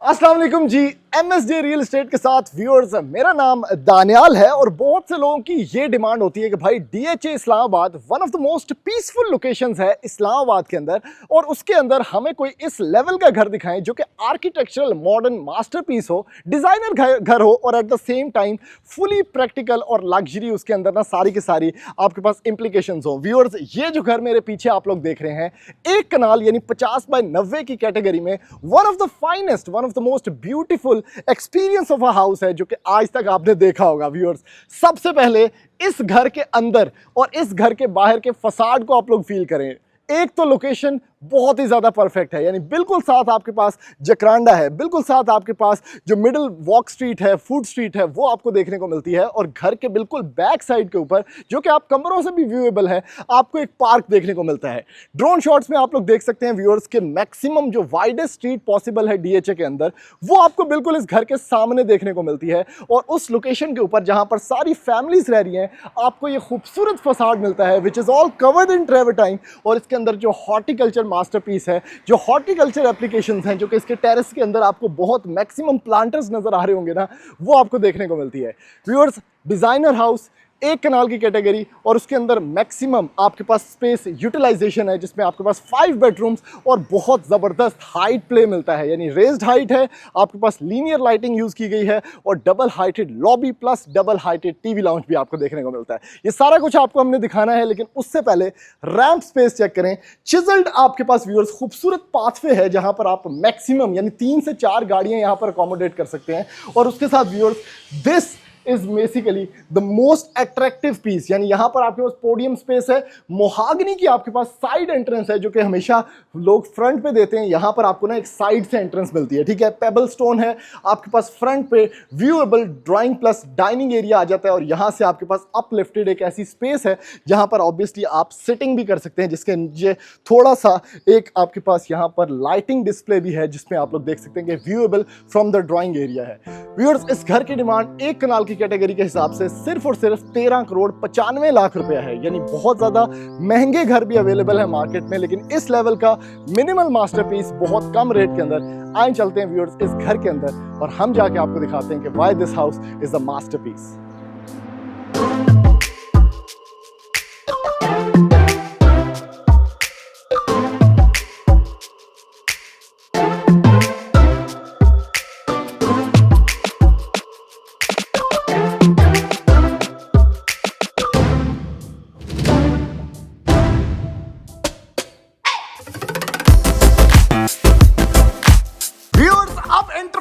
अस्सलाम वालेकुम जी। MSJ real estate के साथ व्यूअर्स, मेरा नाम दानियाल है और बहुत से लोगों की ये डिमांड होती है कि भाई DHA Islamabad one of the most peaceful locations है इस्लामाबाद के अंदर, और उसके अंदर हमें कोई इस लेवल का घर दिखाएं जो कि आर्किटेक्चरल मॉडर्न मास्टरपीस हो, डिजाइनर घर हो और at the same time fully practical और लग्जरी उसके अंदर ना सारी की सारी आपके पास इंप्लीकेशंस हो। व्यूअर्स, ये जो घर मेरे पीछे आप लोग देख रहे हैं, एक कनाल यानी 50 बाय 90 की कैटेगरी में one of the finest, one of the most beautiful experience of a house है जो कि आज तक आपने देखा होगा। व्यूअर्स, सबसे पहले इस घर के अंदर और इस घर के बाहर के फसाड को आप लोग फील करें। एक तो लोकेशन बहुत ही ज्यादा परफेक्ट है, यानी बिल्कुल साथ आपके पास जकरांडा है, बिल्कुल साथ आपके पास जो मिडिल वॉक स्ट्रीट है, फूड स्ट्रीट है, वो आपको देखने को मिलती है। और घर के बिल्कुल बैक साइड के ऊपर, जो कि आप कमरों से भी व्यूएबल है, आपको एक पार्क देखने को मिलता है। ड्रोन शॉट्स में आप लोग देख सकते हैं व्यूअर्स के मैक्सिमम जो वाइडेस्ट स्ट्रीट पॉसिबल है DHA के अंदर, वो आपको बिल्कुल इस घर के सामने देखने को मिलती है। और उस लोकेशन के ऊपर जहां पर सारी फैमिलीज रह रही हैं, आपको ये खूबसूरत फसाड मिलता है which is all covered in travertine. और इसके अंदर जो हॉर्टिकल्चर मास्टरपीस है, जो हॉर्टिकल्चर एप्लीकेशंस हैं, जो कि इसके टेरेस के अंदर आपको बहुत मैक्सिमम प्लांटर्स नजर आ रहे होंगे ना, वो आपको देखने को मिलती है। व्यूअर्स, डिजाइनर हाउस, एक कनाल की कैटेगरी और उसके अंदर मैक्सिमम आपके पास स्पेस यूटिलाइजेशन है, जिसमें आपके पास 5 बेडरूम्स और बहुत ज़बरदस्त हाइट प्ले मिलता है, यानी रेज्ड हाइट है, आपके पास लीनियर लाइटिंग यूज़ की गई है और double heighted lobby plus double heighted TV lounge भी आपको देखने को मिलता है। ये सारा कुछ आपको हमने दिखाना है, लेकिन उससे पहले रैंप स्पेस चेक करें। चिजल्ड आपके पास व्यूअर्स खूबसूरत पाथवे है जहां पर आप मैक्सिमम यानी 3 से 4 गाड़ियां यहां पर अकोमोडेट कर सकते हैं। और उसके साथ viewers, this is basically the most attractive piece, यानी यहां पर आपके पास पोडियम स्पेस है, मोहागनी की आपके पास साइड एंट्रेंस है, जो कि हमेशा लोग फ्रंट पे देते हैं, यहां पर आपको ना एक साइड से एंट्रेंस मिलती है, ठीक है। पेबल स्टोन है आपके पास, फ्रंट पे viewable drawing plus dining area आ जाता है और यहां से आपके पास अपलिफ्टेड एक ऐसी स्पेस है जहां पर ऑब्वियसली आप सिटिंग भी कर सकते हैं, जिसके नीचे थोड़ा सा एक आपके पास यहां पर लाइटिंग डिस्प्ले भी है, जिसमें आप लोग देख सकते हैं कि viewable from the drawing area है। व्यूअर्स, इस घर की डिमांड एक कनाल कैटेगरी के हिसाब से सिर्फ और सिर्फ 13 करोड़ 95 लाख रुपया है, यानी बहुत ज्यादा महंगे घर भी अवेलेबल है मार्केट में, लेकिन इस लेवल का मिनिमल मास्टरपीस बहुत कम रेट के अंदर। आइए चलते हैं व्यूअर्स इस घर के अंदर और हम जाके आपको दिखाते हैं कि why this house is a masterpiece.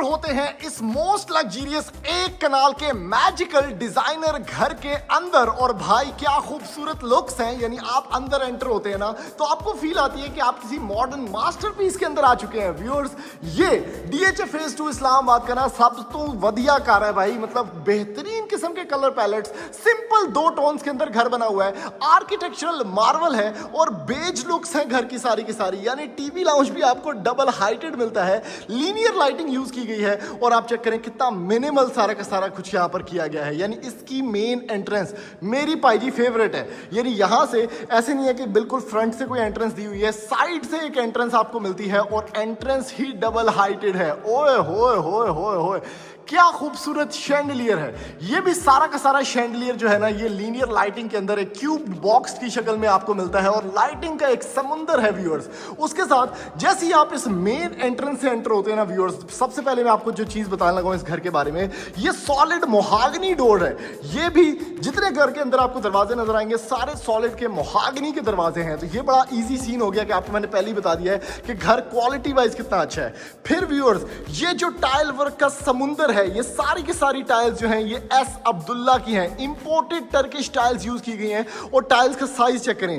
होते हैं इस मोस्ट लग्जरियस एक कनाल के मैजिकल डिजाइनर घर के अंदर, और भाई क्या खूबसूरत लुक्स हैं। यानी आप अंदर एंटर होते हैं ना, तो आपको फील आती है कि आप किसी मॉडर्न मास्टरपीस के अंदर आ चुके हैं। व्यूअर्स, ये DHA फेज 2 इस्लामाबाद का ना सब तो वधिया कार है भाई, मतलब बेहतरीन किस्म के कलर पैलेट्स, सिंपल 2 टोन्स के अंदर घर बना हुआ है, आर्किटेक्चरल मार्वल है और बेज लुक्स हैं घर की सारी, यानी टीवी लाउंज भी आपको डबल हाइटेड मिलता है, लीनियर लाइटिंग यूज की गई है। और आप चेक करें कितना मिनिमल सारा का सारा कुछ यहां पर किया गया है। यानी इसकी मेन एंट्रेंस मेरी पाईजी फेवरेट है, यानी यहां से ऐसे नहीं है कि बिल्कुल फ्रंट से कोई एंट्रेंस दी हुई है, साइड से एक एंट्रेंस आपको मिलती है और एंट्रेंस ही डबल हाइटेड है। ओए होए होए होए होए, क्या खूबसूरत शैंडलियर है। ये भी सारा का सारा शैंडलियर जो है ना, ये लीनियर लाइटिंग के अंदर एक क्यूब बॉक्स की शक्ल में आपको मिलता है और लाइटिंग का एक समुंदर है व्यूअर्स। उसके साथ जैसे ही आप इस मेन एंट्रेंस से एंटर होते हैं ना व्यूअर्स, सबसे पहले मैं आपको जो चीज बताने लगा इस घर के बारे में, ये सॉलिड मोहागनी डोर है। ये भी जितने घर के अंदर आपको दरवाजे नजर आएंगे सारे सॉलिड के मोहागनी के दरवाजे हैं। तो ये बड़ा ईजी सीन हो गया कि आपको मैंने पहले ही बता दिया है कि घर क्वालिटी वाइज कितना अच्छा है। फिर व्यूअर्स, ये जो टाइल वर्क का समुंदर है, ये सारी की सारी टाइल्स जो हैं ये एस अब्दुल्ला की हैं, इंपोर्टेड टर्किश टाइल्स यूज की गई हैं। और टाइल्स का साइज चेक करें,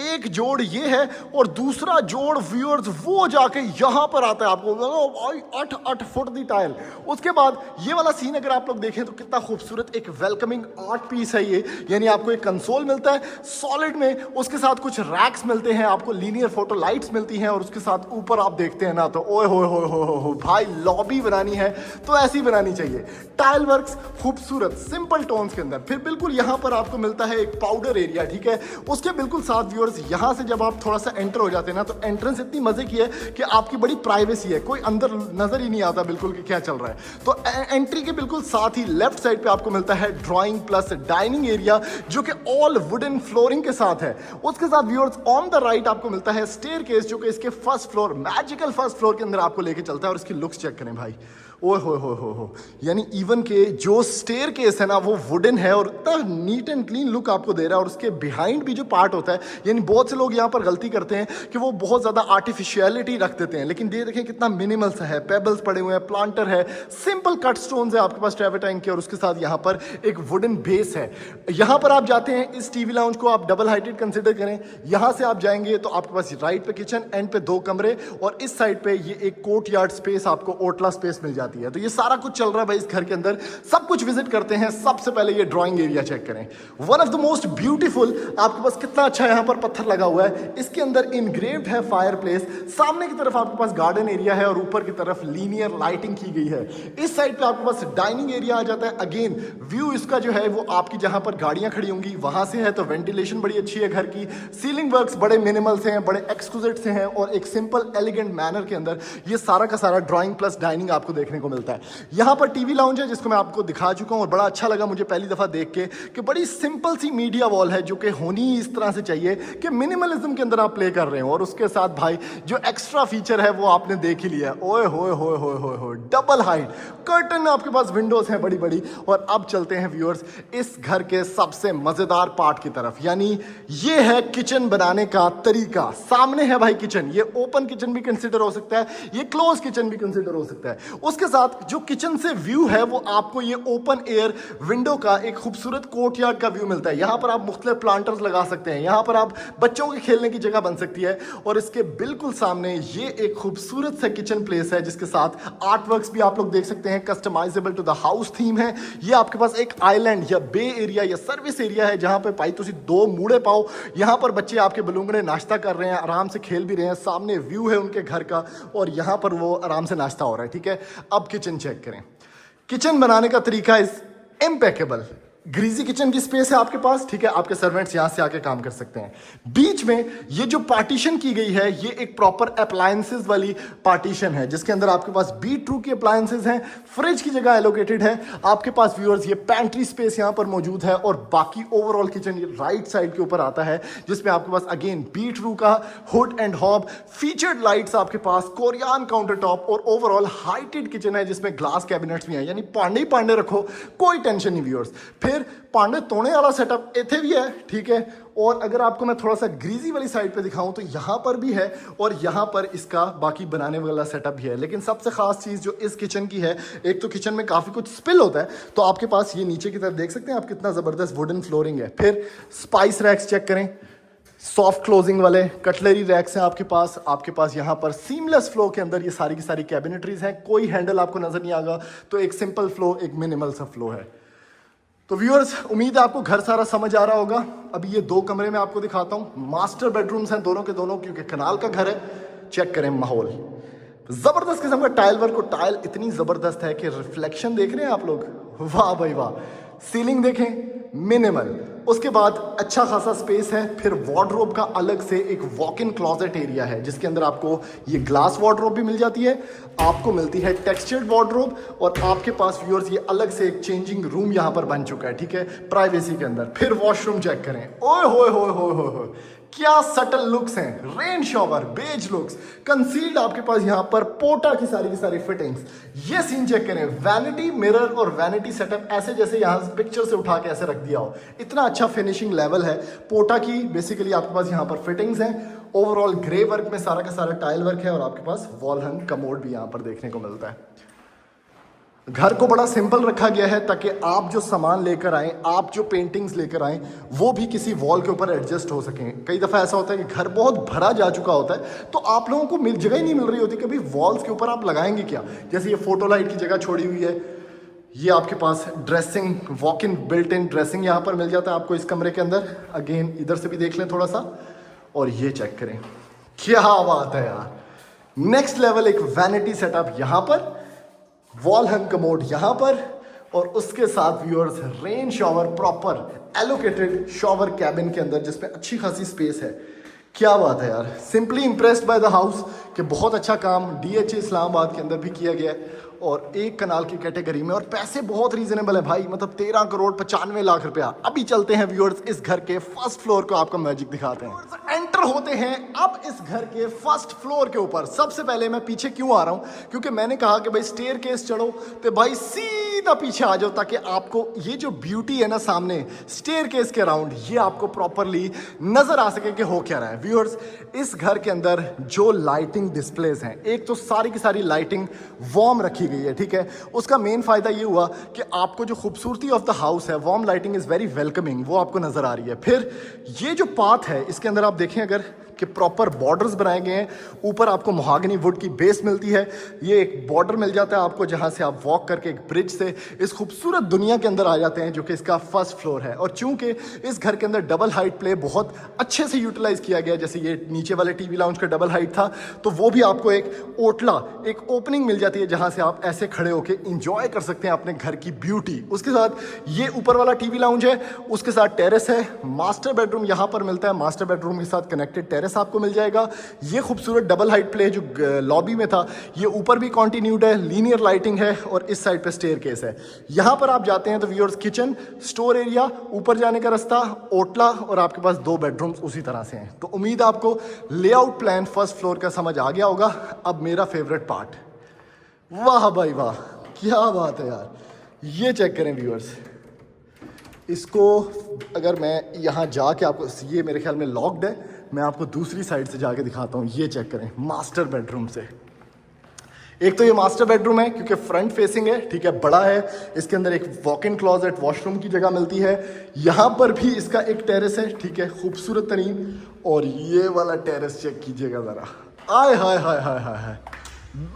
एक जोड़ ये है और दूसरा जोड़ व्यूअर्स वो जाके यहां पर आता है, आपको 8 फुट दी टाइल। उसके बाद ये वाला सीन अगर आप लोग देखें तो कितना खूबसूरत एक वेलकमिंग आर्ट पीस है ये, यानी आपको एक कंसोल मिलता है सॉलिड में, उसके साथ कुछ रैक्स मिलते हैं, आपको लीनियर फोटो लाइट्स मिलती हैं और उसके साथ ऊपर आप देखते हैं ना तो ओए हो भाई, लॉबी बनानी है तो ऐसी बनानी करनी चाहिए। टाइल वर्क्स खूबसूरत सिंपल टोन्स के अंदर। फिर बिल्कुल यहाँ पर आपको मिलता है एक पाउडर एरिया, ठीक है। उसके बिल्कुल साथ व्यूअर्स यहाँ से जब आप थोड़ा सा एंटर हो जाते हैं ना, तो एंट्रेंस इतनी मजे की है कि आपकी बड़ी प्राइवेसी है, कोई अंदर नजर ही नहीं आता बिल्कुल कि क्या चल रहा है। तो एंट्री के बिल्कुल साथ ही लेफ्ट साइड पे आपको मिलता है ड्राइंग प्लस डाइनिंग एरिया, जो कि ऑल वुडन फ्लोरिंग के साथ है। उसके साथ व्यूअर्स ऑन द राइट आपको मिलता है स्टेयरकेस, जो कि इसके first floor, magical first floor के अंदर आपको लेके चलता है। और इसकी लुक्स चेक करें भाई, ओए हो, यानी इवन के जो स्टेयर केस है ना वो वुडन है और इतना नीट एंड क्लीन लुक आपको दे रहा है। और उसके बिहाइंड भी जो पार्ट होता है, यानी बहुत से लोग यहाँ पर गलती करते हैं कि वो बहुत ज़्यादा आर्टिफिशियलिटी रख देते हैं, लेकिन ये देखें कितना मिनिमल सा है। पेबल्स पड़े हुए हैं, प्लांटर है, सिंपल कट स्टोन्स है आपके पास ट्रेवर्टाइन के, और उसके साथ यहाँ पर एक वुडन बेस है। यहाँ पर आप जाते हैं, इस टीवी लाउंज को आप डबल हाइटेड कंसिडर करें। यहाँ से आप जाएंगे तो आपके पास राइट पे किचन, एंड पे 2 कमरे, और इस साइड पे ये एक कोर्ट यार्ड स्पेस, आपको ओटला स्पेस मिल जाती है। तो ये सारा कुछ चल रहा है भाई इस घर के अंदर। सब कुछ विजिट करते हैं। सबसे पहले ये ड्राइंग एरिया चेक करें, one of the most beautiful. आपके पास कितना अच्छा यहाँ पर पत्थर लगा हुआ है, इसके अंदर इनग्रेव्ड है फायर प्लेस। सामने की तरफ आपके पास गार्डन एरिया है और ऊपर की तरफ लीनियर लाइटिंग की गई है। इस साइड पे आपके पास डाइनिंग एरिया आ जाता है। अगेन व्यू इसका जो है वो आपकी जहां पर गाड़ियां खड़ी होंगी वहां से है, तो वेंटिलेशन बड़ी अच्छी है घर की। सीलिंग वर्क्स बड़े मिनिमल से हैं, बड़े एक्सक्लूसिव से हैं, और एक सिंपल एलिगेंट मैनर के अंदर ये सारा का सारा ड्राइंग प्लस डाइनिंग आपको देखने को मिलता है। यहाँ पर टीवी लाउंज है जिसको मैं आपको दिखा चुका हूँ, और बड़ा अच्छा लगा मुझे पहली दफा देख के कि बड़ी सिंपल सी मीडिया वॉल है, जो कि होनी ही इस तरह से चाहिए कि मिनिमलिज्म के अंदर आप प्ले कर रहे हो। और उसके साथ भाई जो एक्स्ट्रा फीचर है वो आपने देख ही लिया, ओए होए डबल हाइट कर्टन, आपके पास विंडोज हैं बड़ी बड़ी। और अब चलते हैं व्यूअर्स इस घर के सबसे मजेदार पार्ट की तरफ, यानी ये है किचन बनाने का तरीका। सामने है भाई किचन, ये ओपन किचन भी कंसिडर हो सकता है, ये क्लोज किचन भी कंसिडर हो सकता है। उसके साथ जो किचन से व्यू है वो आपको ये ओपन एयर विंडो का एक खूबसूरत कोर्टयार्ड का व्यू मिलता है। यहां पर आप मुख्तलिफ प्लांटर्स लगा सकते हैं, यहां पर आप बच्चों के खेलने की जगह बन सकती है। और इसके बिल्कुल सामने ये एक खूबसूरत सा किचन प्लेस है, जिसके साथ आर्ट वर्क्स भी आप लोग देख सकते हैं, customisable to the house theme है। ये आपके पास एक आइलैंड या बे एरिया या सर्विस एरिया है, जहां पे भाई तुसी 2 मूड़े पाओ। यहां पर बच्चे आपके बलूंगड़े नाश्ता कर रहे हैं, आराम से खेल भी रहे हैं, सामने व्यू है उनके घर का, और यहां पर वो आराम से नाश्ता हो रहा है, ठीक है। अब किचन चेक करें, किचन बनाने का तरीका इज इम्पेकेबल। ग्रीजी किचन की स्पेस है आपके पास, ठीक है, आपके सर्वेंट्स यहां से आके काम कर सकते हैं। बीच में ये जो पार्टीशन की गई है, ये एक प्रॉपर अप्लायंसेस वाली पार्टीशन है, जिसके अंदर आपके पास बीट ट्रू के अप्लायंसेस हैं, फ्रिज की जगह एलोकेटेड है आपके पास व्यूअर्स। ये पैंट्री स्पेस यहां पर मौजूद है, और बाकी ओवरऑल किचन ये राइट साइड के ऊपर आता है, जिसमें आपके पास अगेन बीट ट्रू का hood and hob, featured lights आपके पास, कोरियन काउंटर टॉप, और ओवरऑल हाइटेड किचन है जिसमें ग्लास कैबिनेट्स भी हैं, यानी पांडे ही पांडे रखो, कोई टेंशन नहीं व्यूअर्स। फिर पांडे तोड़ने वाला सेटअप इथे भी है, ठीक है। और अगर आपको मैं थोड़ा सा ग्रीजी वाली साइड पे दिखाऊं तो यहां पर भी है, और यहां पर इसका बाकी बनाने वाला सेटअप भी है। लेकिन सबसे खास चीज जो इस किचन की है, एक तो किचन में काफी कुछ स्पिल होता है, तो आपके पास ये नीचे की तरफ देख सकते हैं आप कितना जबरदस्त वुडन फ्लोरिंग है। फिर स्पाइस रैक्स चेक करें, सॉफ्ट क्लोजिंग वाले कटलरी रैक्स हैं आपके पास यहाँ पर सीमलेस फ्लो के अंदर ये सारी की सारी कैबिनेटरीज हैं, कोई हैंडल आपको नजर नहीं आएगा, तो एक सिंपल फ्लो, एक मिनिमल सा फ्लो है। तो व्यूअर्स उम्मीद है आपको घर सारा समझ आ रहा होगा। अभी ये 2 कमरे में आपको दिखाता हूं, मास्टर बेडरूम्स हैं दोनों के दोनों, क्योंकि कनाल का घर है। चेक करें माहौल, जबरदस्त किस्म का टाइल वर्क, और टाइल इतनी जबरदस्त है कि रिफ्लेक्शन देख रहे हैं आप लोग, वाह भाई वाह। सीलिंग देखें, मिनिमल। उसके बाद अच्छा खासा स्पेस है। फिर वार्डरोब का अलग से एक वॉक इन क्लॉजेट एरिया है, जिसके अंदर आपको ये ग्लास वार्डरोब भी मिल जाती है, आपको मिलती है टेक्सचर्ड वार्डरोब, और आपके पास व्यूअर्स ये अलग से एक चेंजिंग रूम यहाँ पर बन चुका है, ठीक है, प्राइवेसी के अंदर। फिर वॉशरूम चेक करें, ओए होए क्या सटल लुक्स हैं, rain shower, beige looks, concealed आपके पास यहाँ पर पोटा की सारी फिटिंग्स। ये सीन चेक करें, वैनिटी मिरर और वैनिटी सेटअप ऐसे जैसे यहाँ पिक्चर से उठा के ऐसे रख दिया हो, इतना अच्छा फिनिशिंग लेवल है। पोटा की बेसिकली आपके पास यहाँ पर फिटिंग्स हैं। ओवरऑल ग्रे वर्क में सारा का सारा टाइल वर्क है, और आपके पास वॉल हंग कमोड भी यहाँ पर देखने को मिलता है। घर को बड़ा सिंपल रखा गया है, ताकि आप जो सामान लेकर आए, आप जो पेंटिंग्स लेकर आए, वो भी किसी वॉल के ऊपर एडजस्ट हो सकें। कई दफ़ा ऐसा होता है कि घर बहुत भरा जा चुका होता है, तो आप लोगों को जगह ही नहीं मिल रही होती, कभी वॉल्स के ऊपर आप लगाएंगे क्या। जैसे ये फोटो लाइट की जगह छोड़ी हुई है, ये आपके पास dressing, walk in built in dressing यहाँ पर मिल जाता है आपको इस कमरे के अंदर। अगेन इधर से भी देख लें थोड़ा सा, और ये चेक करें, क्या बात है यार, नेक्स्ट लेवल एक वैनिटी सेटअप यहाँ पर। वॉल हंग कमोड यहाँ पर, और उसके साथ viewers rain shower proper allocated shower cabin के अंदर, जिसमें अच्छी खासी स्पेस है। क्या बात है यार, simply impressed by the house कि बहुत अच्छा काम DHA इस्लामाबाद के अंदर भी किया गया है, और एक कनाल की कैटेगरी में, और पैसे बहुत रीजनेबल है भाई, मतलब 13 करोड़ 95 लाख रुपया। अभी चलते हैं व्यूअर्स इस घर के फर्स्ट फ्लोर को आपको मैजिक दिखाते हैं। एंटर होते हैं अब इस घर के फर्स्ट फ्लोर के ऊपर। सबसे पहले मैं पीछे क्यों आ रहा हूं, क्योंकि मैंने कहा कि भाई स्टेयर केस चढ़ो तो भाई सीधा पीछे आ जाओ, ताकि आपको ये जो ब्यूटी है ना सामने स्टेयर केस के अराउंड, ये आपको प्रॉपरली नजर आ सके कि हो क्या रहा है। व्यूअर्स इस घर के अंदर जो लाइटिंग डिस्प्लेस हैं, एक तो सारी की सारी लाइटिंग वार्म रखी गई है, ठीक है। उसका मेन फायदा ये हुआ कि आपको जो खूबसूरती ऑफ द हाउस है, warm lighting is very welcoming, वो आपको नजर आ रही है। फिर ये जो पाथ है इसके अंदर आप देखें अगर कि प्रॉपर बॉर्डर्स बनाए गए हैं, ऊपर आपको मोहागनी वुड की बेस मिलती है, ये एक बॉर्डर मिल जाता है आपको जहां से आप वॉक करके एक ब्रिज से इस खूबसूरत दुनिया के अंदर आ जाते हैं, जो कि इसका फर्स्ट फ्लोर है। और चूंकि इस घर के अंदर डबल हाइट प्ले बहुत अच्छे से यूटिलाइज किया गया, जैसे ये नीचे वाले टीवी लाउंज का डबल हाइट था, तो वो भी आपको एक ओटला, एक ओपनिंग मिल जाती है जहां से आप ऐसे खड़े होकर इंजॉय कर सकते हैं अपने घर की ब्यूटी। उसके साथ ये ऊपर वाला टीवी लाउंज है, उसके साथ टेरेस है, मास्टर बेडरूम यहां पर मिलता है, मास्टर बेडरूम के साथ कनेक्टेड टेरेस आपको मिल जाएगा। ये खूबसूरत डबल हाइट प्ले जो लॉबी में था, ये ऊपर भी कंटिन्यूड है, लीनियर लाइटिंग है, और इस साइड पे स्टेयर केस है। यहां पर आप जाते हैं तो व्यूअर्स किचन, स्टोर एरिया, ऊपर जाने का रास्ता, ओटला, और आपके पास 2 बेडरूम्स उसी तरह से हैं। तो उम्मीद आपको लेआउट प्लान फर्स्ट फ्लोर का समझ आ गया होगा। अब मेरा फेवरेट पार्ट, वाह भाई वाह, क्या बात है यार, ये चेक करें व्यूअर्स। इसको अगर मैं यहाँ जाके आपको, ये मेरे ख्याल में लॉक्ड है, मैं आपको दूसरी साइड से जाके दिखाता हूँ। ये चेक करें मास्टर बेडरूम से। एक तो ये मास्टर बेडरूम है क्योंकि फ्रंट फेसिंग है, ठीक है, बड़ा है। इसके अंदर एक वॉक इन क्लॉजेट, वॉशरूम की जगह मिलती है। यहाँ पर भी इसका एक टेरेस है, ठीक है, खूबसूरत तरीन। और ये वाला टेरेस चेक कीजिएगा ज़रा, आय हाय हाय हाय हाय हाय,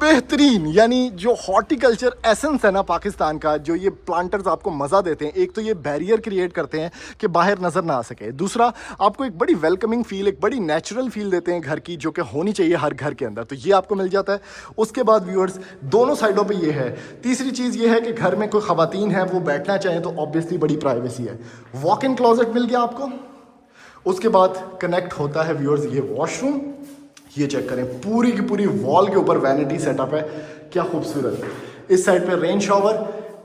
बेहतरीन। यानी जो हॉर्टिकल्चर एसेंस है ना पाकिस्तान का, जो ये प्लांटर्स आपको मज़ा देते हैं, एक तो ये बैरियर क्रिएट करते हैं कि बाहर नज़र ना आ सके, दूसरा आपको एक बड़ी वेलकमिंग फील, एक बड़ी नेचुरल फील देते हैं घर की, जो कि होनी चाहिए हर घर के अंदर, तो ये आपको मिल जाता है। उसके बाद व्यूअर्स दोनों साइडों पे ये है। तीसरी चीज़ ये है कि घर में कोई ख़वातीन है वो बैठना चाहें तो ऑब्वियसली बड़ी प्राइवेसी है। वॉक इन क्लॉजेट मिल गया आपको। उसके बाद कनेक्ट होता है व्यूअर्स ये वॉशरूम। ये चेक करें, पूरी की पूरी वॉल के ऊपर वैनिटी सेटअप है, क्या खूबसूरत। इस साइड पे रेन शॉवर,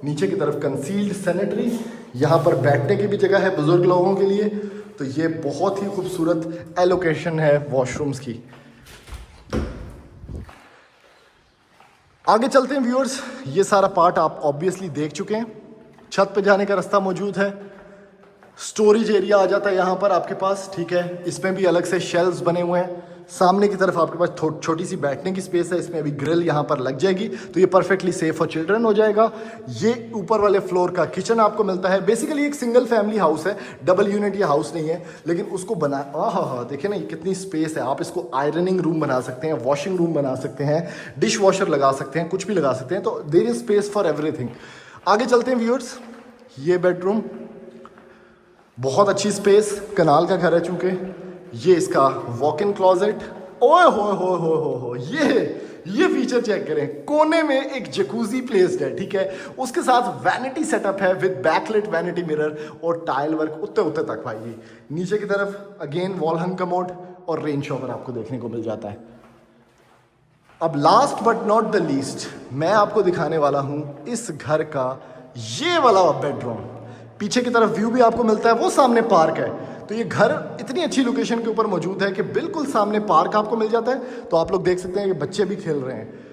नीचे की तरफ कंसील्ड सैनिटरी, यहाँ पर बैठने की भी जगह है बुजुर्ग लोगों के लिए। तो ये बहुत ही खूबसूरत एलोकेशन है वॉशरूम्स की। आगे चलते हैं व्यूअर्स, ये सारा पार्ट आप ऑब्वियसली देख चुके हैं। छत पे जाने का रास्ता मौजूद है, स्टोरेज एरिया आ जाता है यहाँ पर आपके पास, ठीक है। इसमें भी अलग से शेल्व्स बने हुए हैं। सामने की तरफ आपके पास छोटी सी बैठने की स्पेस है, इसमें अभी ग्रिल यहाँ पर लग जाएगी, तो ये परफेक्टली सेफ फॉर चिल्ड्रन हो जाएगा। ये ऊपर वाले फ्लोर का किचन आपको मिलता है। बेसिकली एक सिंगल फैमिली हाउस है, डबल यूनिट ये हाउस नहीं है, लेकिन उसको बना, हाँ देखिए ना ये कितनी स्पेस है। आप इसको आयरनिंग रूम बना सकते हैं, वॉशिंग रूम बना सकते हैं, डिश वॉशर लगा सकते हैं, कुछ भी लगा सकते हैं। तो there is space for everything. आगे चलते हैं व्यूअर्स, ये बेडरूम, बहुत अच्छी स्पेस, कनाल का घर है चूंकि। ये इसका वॉक इन क्लॉजेट, ओए हो, ये फीचर चेक करें, कोने में एक जकूजी प्लेस्ड है, ठीक है। उसके साथ वैनिटी सेटअप है विद बैकलिट वैनिटी मिरर और टाइल वर्क उत्ते तक भाई। ये नीचे की तरफ अगेन वॉल हंग कमोड और रेन शॉवर आपको देखने को मिल जाता है। अब last but not the least, मैं आपको दिखाने वाला हूं इस घर का ये वाला बेडरूम। पीछे की तरफ व्यू भी आपको मिलता है, वो सामने पार्क है। तो ये घर इतनी अच्छी लोकेशन के ऊपर मौजूद है कि बिल्कुल सामने पार्क आपको मिल जाता है। तो आप लोग देख सकते हैं कि बच्चे भी खेल रहे हैं।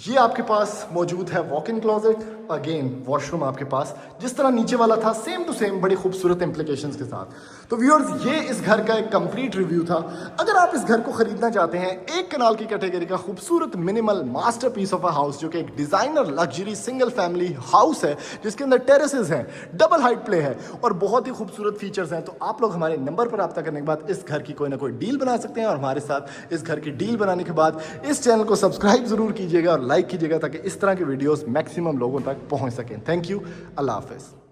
ये आपके पास मौजूद है walk in closet, again washroom आपके पास जिस तरह नीचे वाला था सेम टू सेम, बड़ी खूबसूरत इंप्लीकेशंस के साथ। तो व्यूअर्स ये इस घर का एक कंप्लीट रिव्यू था। अगर आप इस घर को खरीदना चाहते हैं, एक कनाल की कैटेगरी का खूबसूरत minimal masterpiece of a house, जो कि एक designer luxury single family house है जिसके अंदर टेरेसेस हैं, डबल हाइट प्ले है और बहुत ही खूबसूरत फीचर्स हैं, तो आप लोग हमारे नंबर पर रब्ता करने के बाद इस घर की कोई ना कोई डील बना सकते हैं। और हमारे साथ इस घर की डील बनाने के बाद इस चैनल को सब्सक्राइब जरूर कीजिएगा और लाइक कीजिएगा ताकि इस तरह के वीडियोस मैक्सिमम लोगों तक पहुंच सकें। थैंक यू, अल्लाह हाफिज़।